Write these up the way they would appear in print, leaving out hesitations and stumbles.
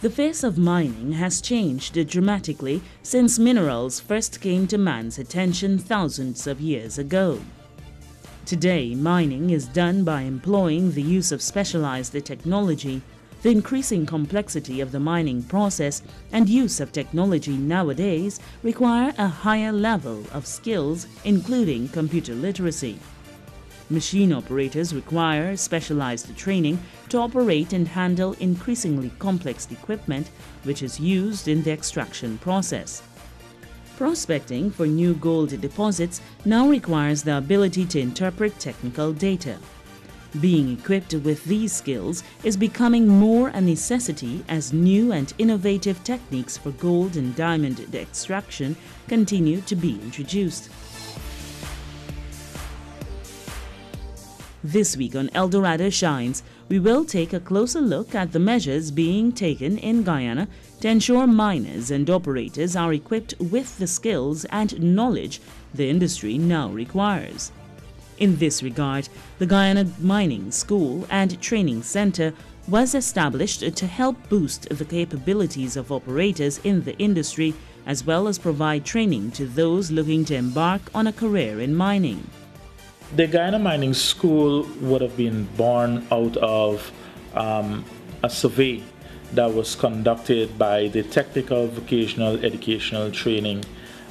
The face of mining has changed dramatically since minerals first came to man's attention thousands of years ago. Today, mining is done by employing the use of specialized technology. The increasing complexity of the mining process and use of technology nowadays require a higher level of skills, including computer literacy. Machine operators require specialized training to operate and handle increasingly complex equipment which is used in the extraction process. Prospecting for new gold deposits now requires the ability to interpret technical data. Being equipped with these skills is becoming more a necessity as new and innovative techniques for gold and diamond extraction continue to be introduced. This week on El Dorado Shines, we will take a closer look at the measures being taken in Guyana to ensure miners and operators are equipped with the skills and knowledge the industry now requires. In this regard, the Guyana Mining School and Training Center was established to help boost the capabilities of operators in the industry as well as provide training to those looking to embark on a career in mining. The Guyana Mining School would have been born out of a survey that was conducted by the Technical Vocational Educational Training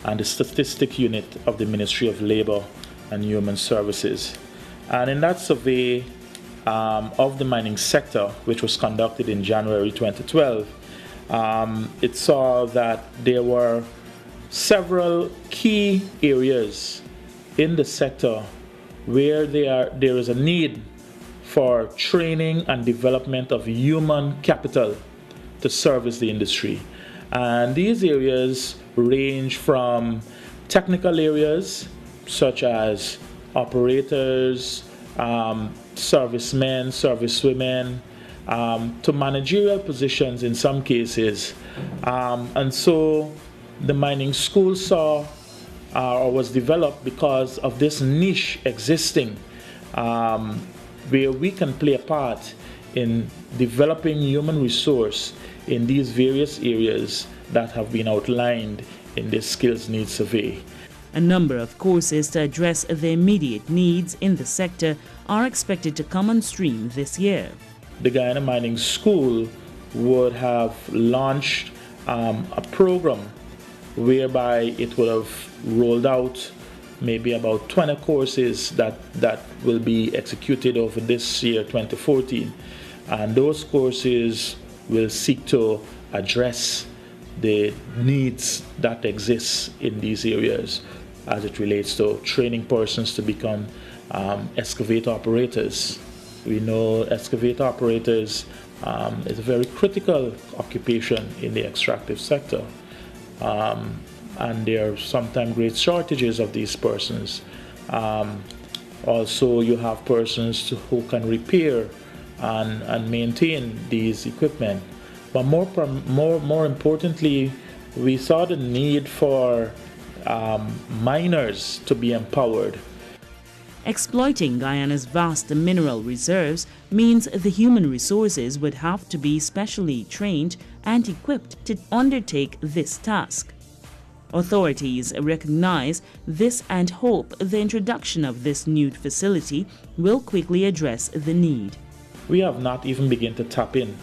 and the Statistic Unit of the Ministry of Labor and Human Services. And in that survey of the mining sector, which was conducted in January 2012, it saw that there were several key areas in the sector where there is a need for training and development of human capital to service the industry. And these areas range from technical areas such as operators, servicemen, servicewomen, to managerial positions in some cases. And so the mining school saw or was developed because of this niche existing where we can play a part in developing human resource in these various areas that have been outlined in this skills needs survey. A number of courses to address the immediate needs in the sector are expected to come on stream this year. The Guyana Mining School would have launched a program whereby it would have rolled out maybe about 20 courses that will be executed over this year, 2014. And those courses will seek to address the needs that exist in these areas as it relates to training persons to become excavator operators. We know excavator operators is a very critical occupation in the extractive sector. And there are sometimes great shortages of these persons. Also, you have persons who can repair and maintain these equipment. But more importantly, we saw the need for miners to be empowered. Exploiting Guyana's vast mineral reserves means the human resources would have to be specially trained and equipped to undertake this task. Authorities recognize this and hope the introduction of this new facility will quickly address the need. We have not even begun to tap in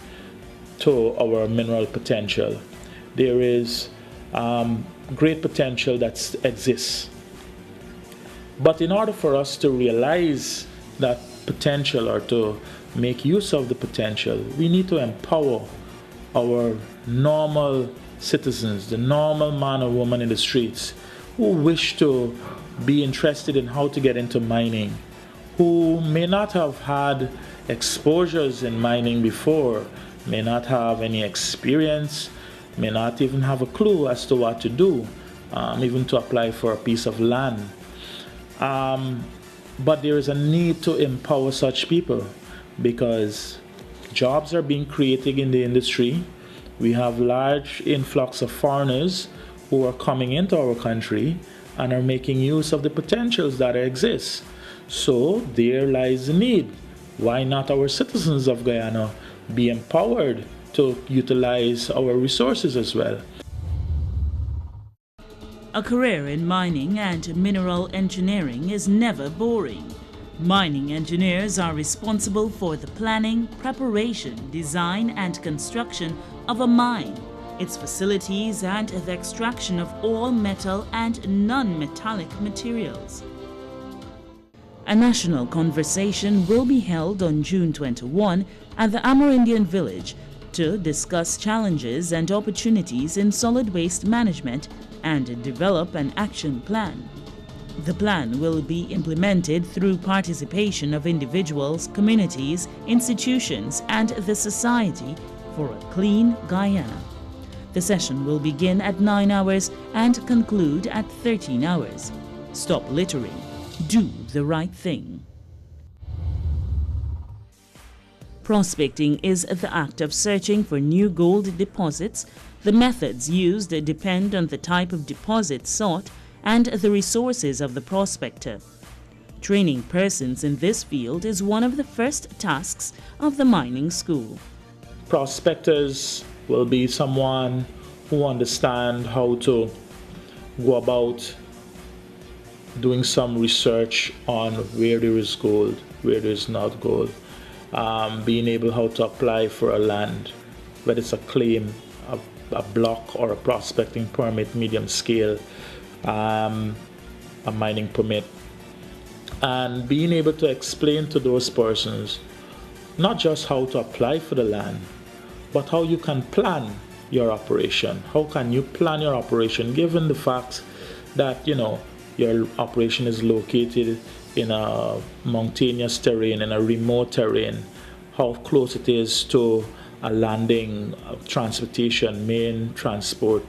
to our mineral potential. There is great potential that exists. But in order for us to realize that potential or to make use of the potential, we need to empower our normal citizens, the normal man or woman in the streets who wish to be interested in how to get into mining, who may not have had exposures in mining before, may not have any experience, may not even have a clue as to what to do, even to apply for a piece of land. But there is a need to empower such people because jobs are being created in the industry. We have large influx of foreigners who are coming into our country and are making use of the potentials that exist. So there lies the need. Why not our citizens of Guyana be empowered to utilize our resources as well. A career in mining and mineral engineering is never boring. Mining engineers are responsible for the planning, preparation, design and construction of a mine, its facilities and the extraction of all metal and non-metallic materials. A national conversation will be held on June 21 at the Amerindian Village to discuss challenges and opportunities in solid waste management and develop an action plan. The plan will be implemented through participation of individuals, communities, institutions, and the Society for a Clean Guyana. The session will begin at 9 hours and conclude at 13 hours. Stop littering. Do the right thing. Prospecting is the act of searching for new gold deposits. The methods used depend on the type of deposit sought and the resources of the prospector. Training persons in this field is one of the first tasks of the mining school. Prospectors will be someone who understand how to go about doing some research on where there is gold, where there is not gold, being able how to apply for a land, whether it's a claim, a block or a prospecting permit, medium scale, a mining permit, and being able to explain to those persons not just how to apply for the land, but how you can plan your operation. How can you plan your operation given the fact that your operation is located in a mountainous terrain, in a remote terrain, how close it is to a landing, transportation, main transport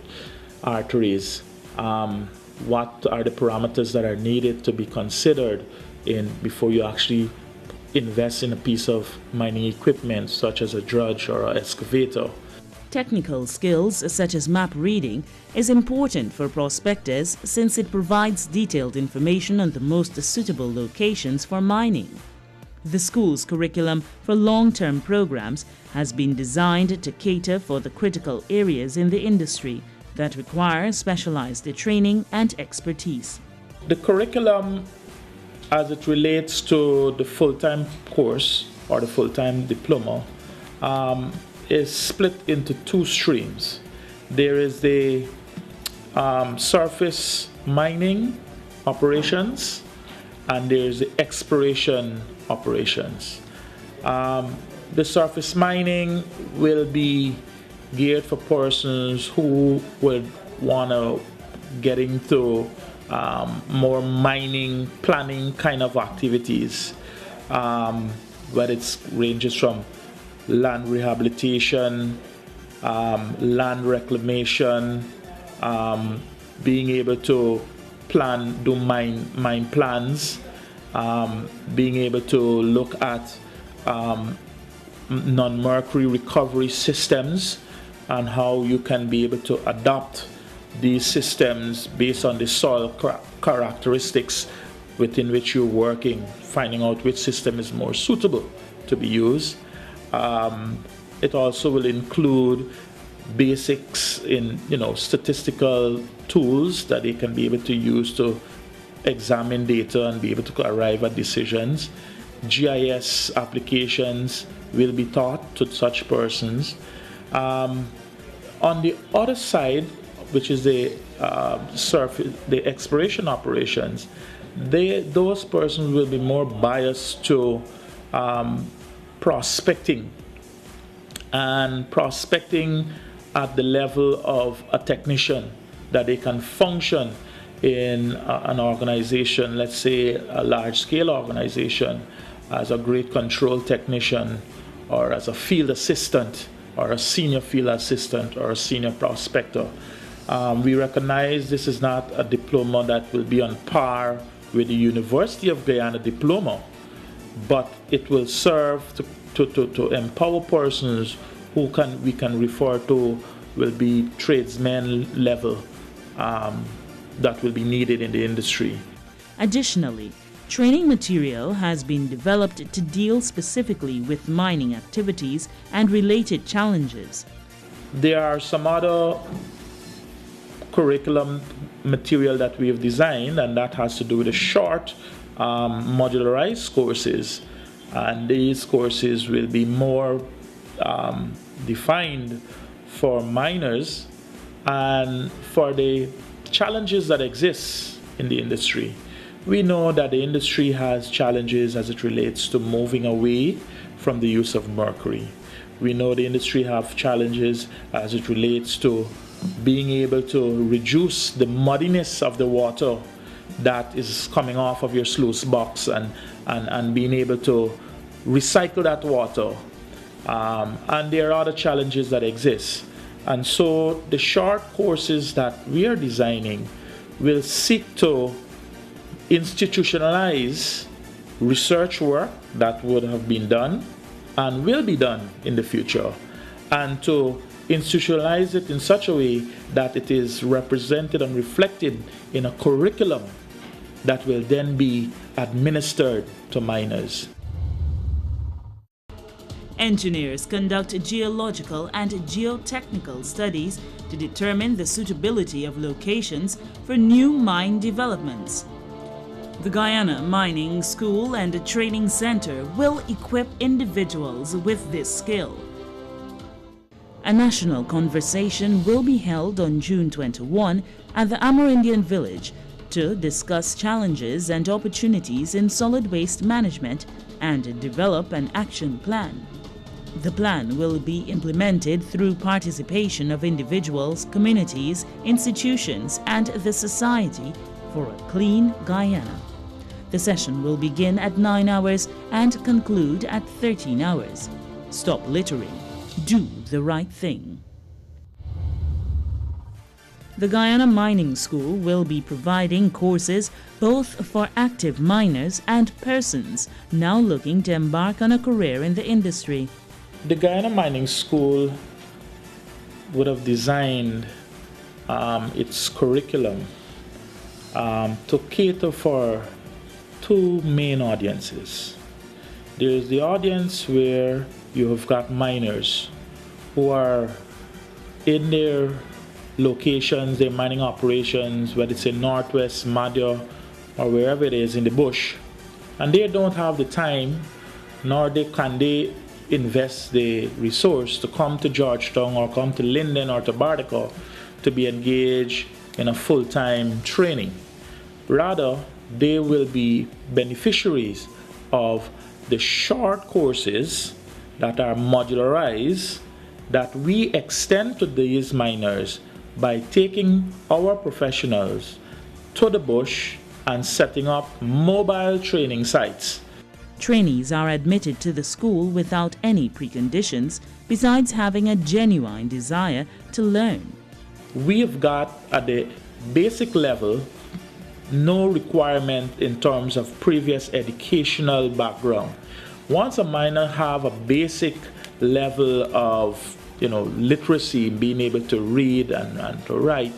arteries. What are the parameters that are needed to be considered before you actually invest in a piece of mining equipment such as a dredge or an excavator. Technical skills such as map reading is important for prospectors since it provides detailed information on the most suitable locations for mining. The school's curriculum for long-term programs has been designed to cater for the critical areas in the industry that require specialized training and expertise. The curriculum, as it relates to the full-time course or the full-time diploma, is split into two streams. There is the surface mining operations and there's the exploration operations. The surface mining will be geared for persons who would want to get into more mining planning kind of activities, where it ranges from land rehabilitation, land reclamation, being able to do mine plans, being able to look at non-mercury recovery systems and how you can be able to adopt these systems based on the soil characteristics within which you're working, finding out which system is more suitable to be used. It also will include basics in statistical tools that they can be able to use to examine data and be able to arrive at decisions. GIS applications will be taught to such persons. On the other side, which is the exploration operations, those persons will be more biased to prospecting, and prospecting at the level of a technician, that they can function in an organization, let's say a large-scale organization, as a grade control technician or as a field assistant or a senior field assistant or a senior prospector. We recognize this is not a diploma that will be on par with the University of Guyana diploma, but it will serve to empower persons who we can refer to will be tradesmen level that will be needed in the industry. Additionally, Training material has been developed to deal specifically with mining activities and related challenges. There are some other curriculum material that we have designed, and that has to do with the short modularized courses. And these courses will be more defined for miners and for the challenges that exist in the industry. We know that the industry has challenges as it relates to moving away from the use of mercury. We know the industry have challenges as it relates to being able to reduce the muddiness of the water that is coming off of your sluice box and being able to recycle that water. And there are other challenges that exist. And so the short courses that we are designing will seek to institutionalize research work that would have been done and will be done in the future, and to institutionalize it in such a way that it is represented and reflected in a curriculum that will then be administered to miners. Engineers conduct geological and geotechnical studies to determine the suitability of locations for new mine developments. The Guyana Mining School and Training Center will equip individuals with this skill. A national conversation will be held on June 21 at the Amerindian Village to discuss challenges and opportunities in solid waste management and develop an action plan. The plan will be implemented through participation of individuals, communities, institutions, and the Society for a Clean Guyana. The session will begin at 9 hours and conclude at 13 hours. Stop littering. Do the right thing. The Guyana Mining School will be providing courses both for active miners and persons now looking to embark on a career in the industry. The Guyana Mining School would have designed its curriculum to cater for two main audiences. There's the audience where you have got miners who are in their locations, their mining operations, whether it's in Northwest, Madhya, or wherever it is in the bush, and they don't have the time nor can they invest the resource to come to Georgetown or come to Linden or to Bardaco to be engaged in a full-time training. Rather, they will be beneficiaries of the short courses that are modularized that we extend to these miners by taking our professionals to the bush and setting up mobile training sites. Trainees are admitted to the school without any preconditions besides having a genuine desire to learn. We have got at the basic level no requirement in terms of previous educational background. Once a miner have a basic level of literacy, being able to read and to write,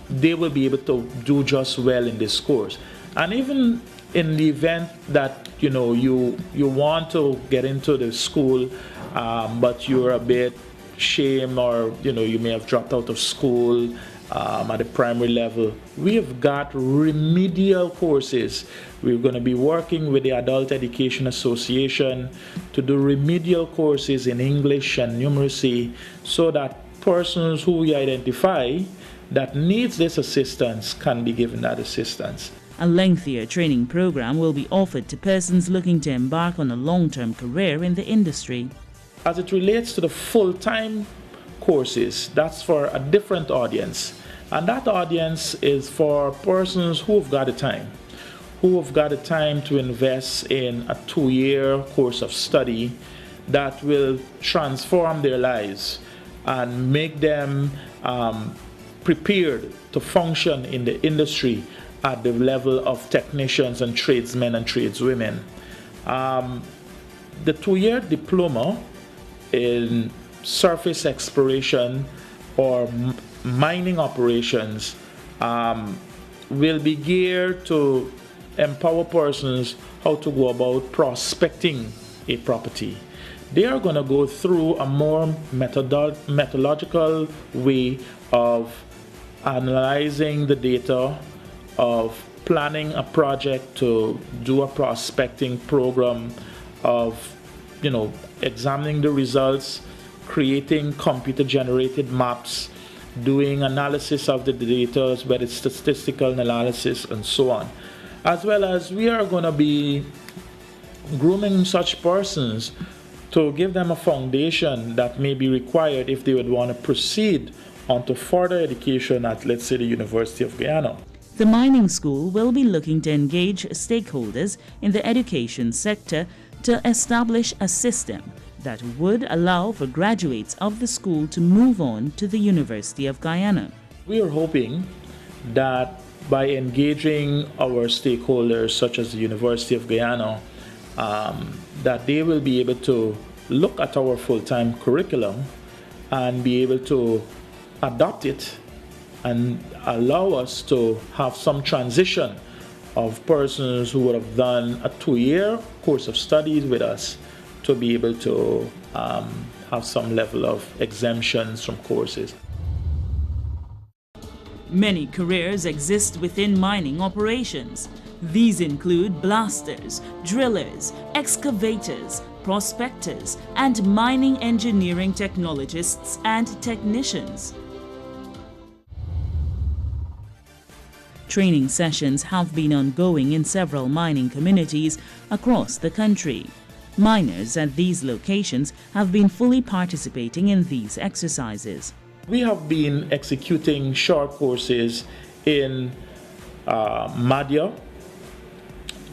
they will be able to do just well in this course. And even in the event that you want to get into the school, but you're a bit ashamed, or you may have dropped out of school at the primary level, we have got remedial courses. We're going to be working with the Adult Education Association to do remedial courses in English and numeracy, so that persons who we identify that needs this assistance can be given that assistance. A lengthier training program will be offered to persons looking to embark on a long-term career in the industry. As it relates to the full-time courses, that's for a different audience. And that audience is for persons who've got the time, to invest in a 2-year course of study that will transform their lives and make them prepared to function in the industry at the level of technicians and tradesmen and tradeswomen. The 2-year diploma in surface exploration or mining operations will be geared to empower persons how to go about prospecting a property. They are going to go through a more methodological way of analyzing the data, of planning a project to do a prospecting program, of examining the results, creating computer generated maps, doing analysis of the data, whether it's statistical analysis and so on. As well as we are going to be grooming such persons to give them a foundation that may be required if they would want to proceed onto further education at, let's say, the University of Guyana. The mining school will be looking to engage stakeholders in the education sector to establish a system that would allow for graduates of the school to move on to the University of Guyana. We are hoping that by engaging our stakeholders, such as the University of Guyana, that they will be able to look at our full-time curriculum and be able to adopt it and allow us to have some transition of persons who would have done a 2-year course of studies with us to be able to have some level of exemptions from courses. Many careers exist within mining operations. These include blasters, drillers, excavators, prospectors, and mining engineering technologists and technicians. Training sessions have been ongoing in several mining communities across the country. Miners at these locations have been fully participating in these exercises. We have been executing short courses in Madhya,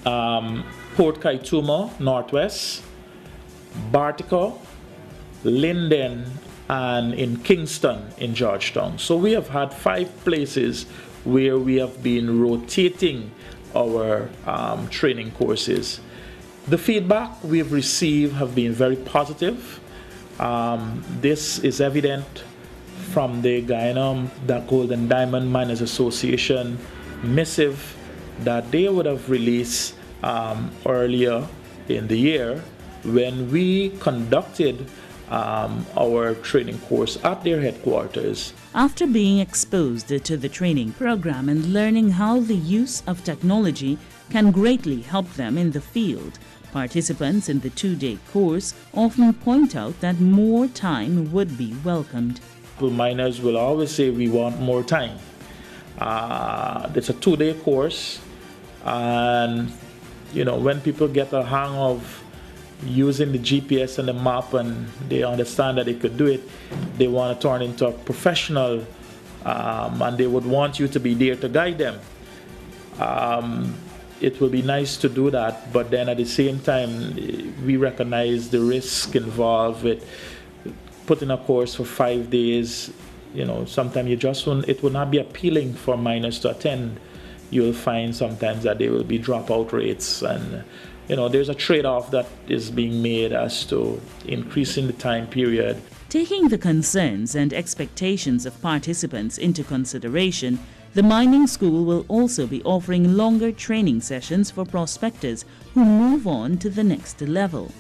Port Kaituma, Northwest, Bartica, Linden, and in Kingston in Georgetown. So we have had 5 places where we have been rotating our training courses. The feedback we've received have been very positive. This is evident from the Guyana Gold and Diamond Miners Association missive that they would have released earlier in the year when we conducted our training course at their headquarters. After being exposed to the training program and learning how the use of technology can greatly help them in the field, participants in the 2-day course often point out that more time would be welcomed. Miners will always say we want more time. It's a 2-day course, and when people get a hang of using the GPS and the map and they understand that they could do it, they want to turn into a professional, and they would want you to be there to guide them. It will be nice to do that, but then at the same time we recognize the risk involved with putting a course for 5 days. Sometimes it will not be appealing for miners to attend. You'll find sometimes that there will be dropout rates, and there's a trade-off that is being made as to increasing the time period. Taking the concerns and expectations of participants into consideration, the mining school will also be offering longer training sessions for prospectors who move on to the next level.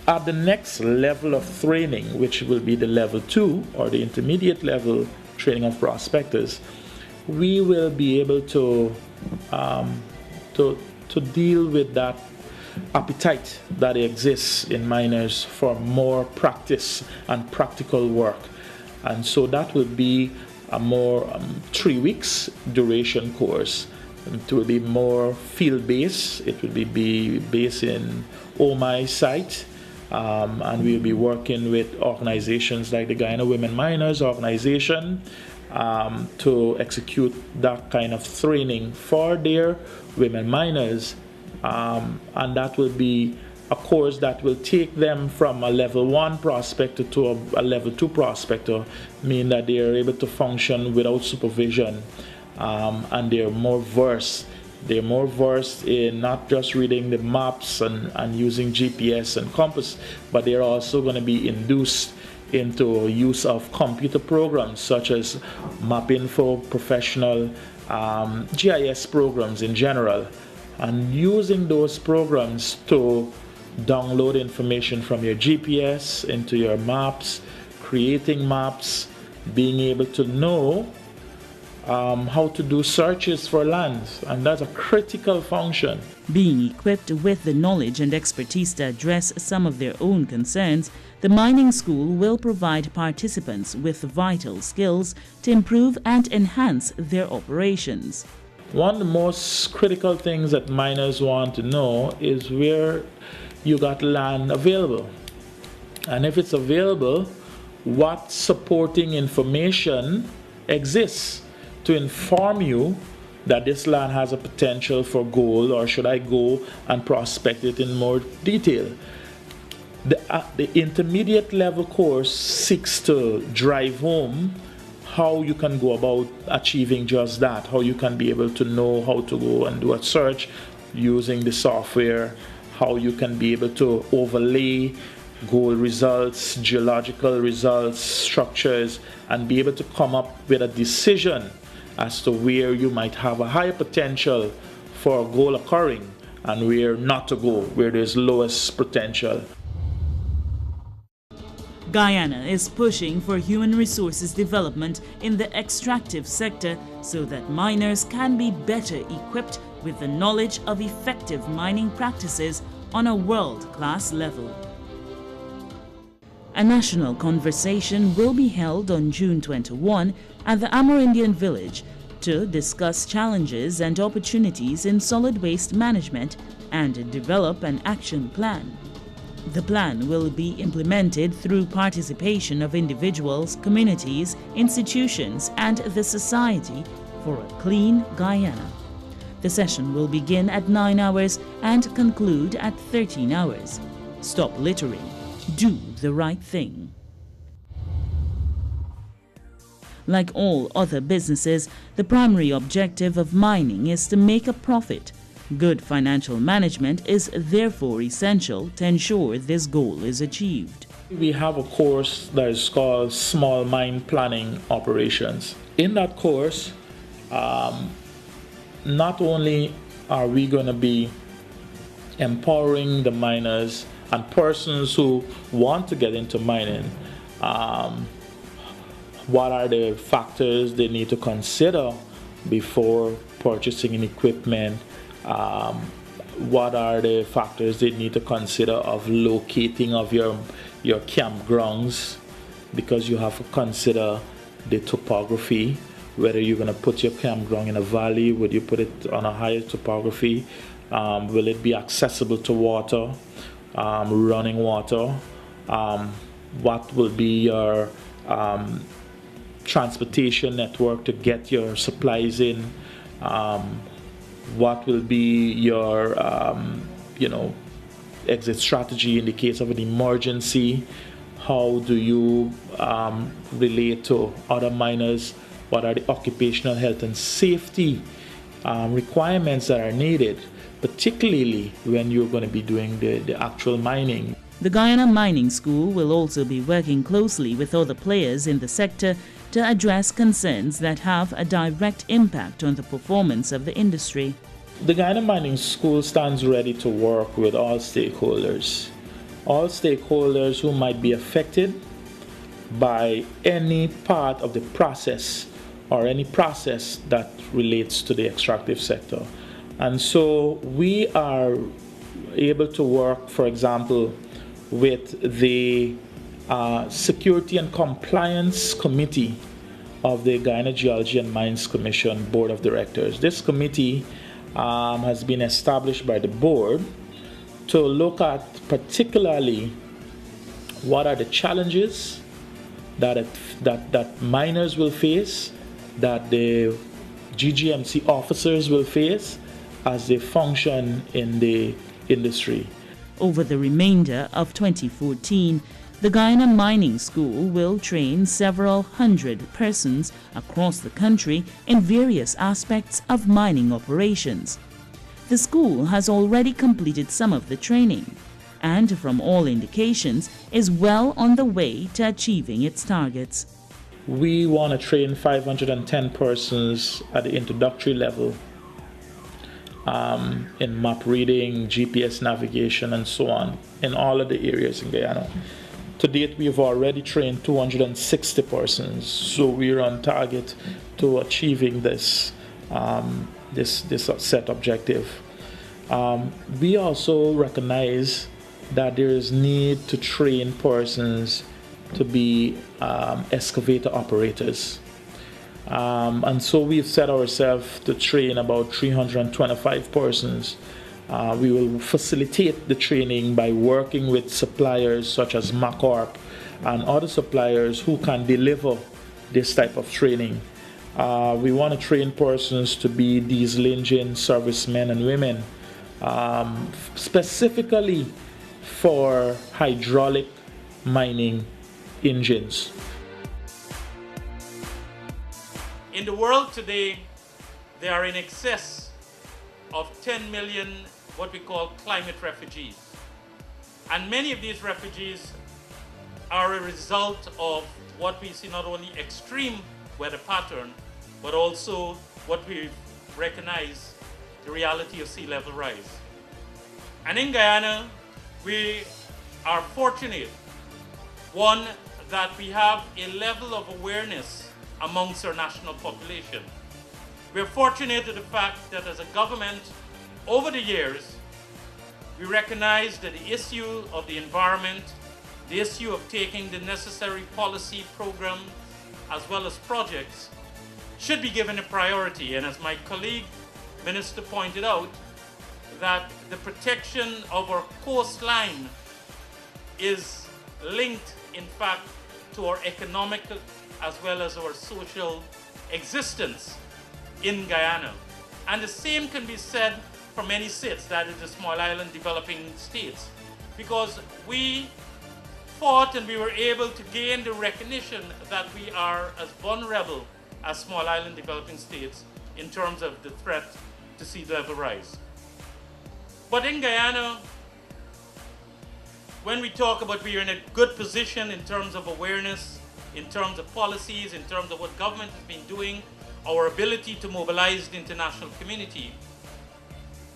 At the next level of training, which will be the level 2 or the intermediate level training of prospectors, we will be able to deal with that appetite that exists in miners for more practice and practical work. And so that will be a more 3 weeks duration course. It will be more field-based. It will be based in OMI site, and we'll be working with organizations like the Guyana Women Miners Organization to execute that kind of training for their women miners. And that will be a course that will take them from a level 1 prospector to a level 2 prospector, meaning that they are able to function without supervision, and they're more versed. They're more versed in not just reading the maps and using GPS and compass, but they're also going to be induced into use of computer programs such as MapInfo, professional GIS programs in general. and using those programs to download information from your GPS into your maps, creating maps, being able to know how to do searches for lands, and that's a critical function. Being equipped with the knowledge and expertise to address some of their own concerns, the mining school will provide participants with vital skills to improve and enhance their operations. One of the most critical things that miners want to know is where you got land available. And if it's available, what supporting information exists to inform you that this land has a potential for gold, or should I go and prospect it in more detail. The intermediate level course seeks to drive home how you can go about achieving just that, how you can be able to know how to go and do a search using the software, how you can be able to overlay gold results, geological results, structures, and be able to come up with a decision as to where you might have a higher potential for gold occurring and where not to go, where there's lowest potential. Guyana is pushing for human resources development in the extractive sector so that miners can be better equipped with the knowledge of effective mining practices on a world-class level. A national conversation will be held on June 21 at the Amerindian village to discuss challenges and opportunities in solid waste management and develop an action plan. The plan will be implemented through participation of individuals, communities, institutions, and the Society for a Clean Guyana. The session will begin at 9 hours and conclude at 13 hours. Stop littering. Do the right thing. Like all other businesses, the primary objective of mining is to make a profit. Good financial management is therefore essential to ensure this goal is achieved. We have a course that is called Small Mine Planning Operations. In that course, not only are we going to be empowering the miners and persons who want to get into mining, what are the factors they need to consider before purchasing an equipment, what are the factors they need to consider of locating of your campgrounds, because you have to consider the topography, whether you're going to put your campground in a valley, would you put it on a higher topography, will it be accessible to water, running water, what will be your transportation network to get your supplies in, what will be your exit strategy in the case of an emergency, how do you relate to other miners, what are the occupational health and safety requirements that are needed, particularly when you're going to be doing the actual mining. The Guyana Mining School will also be working closely with other players in the sector to address concerns that have a direct impact on the performance of the industry. The Guyana Mining School stands ready to work with all stakeholders who might be affected by any part of the process or any process that relates to the extractive sector. And so we are able to work, for example, with the Security and Compliance Committee of the Guyana Geology and Mines Commission Board of Directors. This committee has been established by the board to look at particularly what are the challenges that miners will face, that the GGMC officers will face as they function in the industry. Over the remainder of 2014, the Guyana Mining School will train several hundred persons across the country in various aspects of mining operations. The school has already completed some of the training and, from all indications, is well on the way to achieving its targets. We want to train 510 persons at the introductory level, in map reading, GPS navigation, and so on, in all of the areas in Guyana. To date, we've already trained 260 persons, so we're on target to achieving this set objective. We also recognize that there is need to train persons to be excavator operators. And so we've set ourselves to train about 325 persons. We will facilitate the training by working with suppliers such as MacCorp and other suppliers who can deliver this type of training. We want to train persons to be diesel engine servicemen and women, specifically for hydraulic mining engines. In the world today, there are in excess of 10 million what we call climate refugees. And many of these refugees are a result of what we see, not only extreme weather pattern, but also what we recognize, the reality of sea level rise. And in Guyana, we are fortunate, one, that we have a level of awareness amongst our national population. We're fortunate to the fact that as a government, over the years, we recognize that the issue of the environment, the issue of taking the necessary policy programs as well as projects should be given a priority. And as my colleague minister pointed out, that the protection of our coastline is linked, in fact, to our economic as well as our social existence in Guyana. And the same can be said for many states, that is the small island developing states, because we fought and we were able to gain the recognition that we are as vulnerable as small island developing states in terms of the threat to sea level rise. But in Guyana, when we talk about we are in a good position in terms of awareness, in terms of policies, in terms of what government has been doing, our ability to mobilize the international community,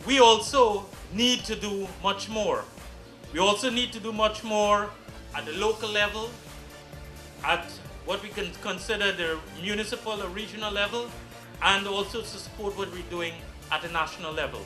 we also need to do much more. We also need to do much more at the local level, at what we can consider the municipal or regional level, and also to support what we're doing at the national level.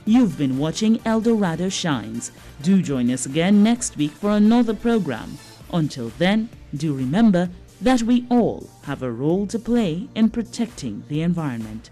You've been watching El Dorado Shines. Do join us again next week for another program. Until then, do remember that we all have a role to play in protecting the environment.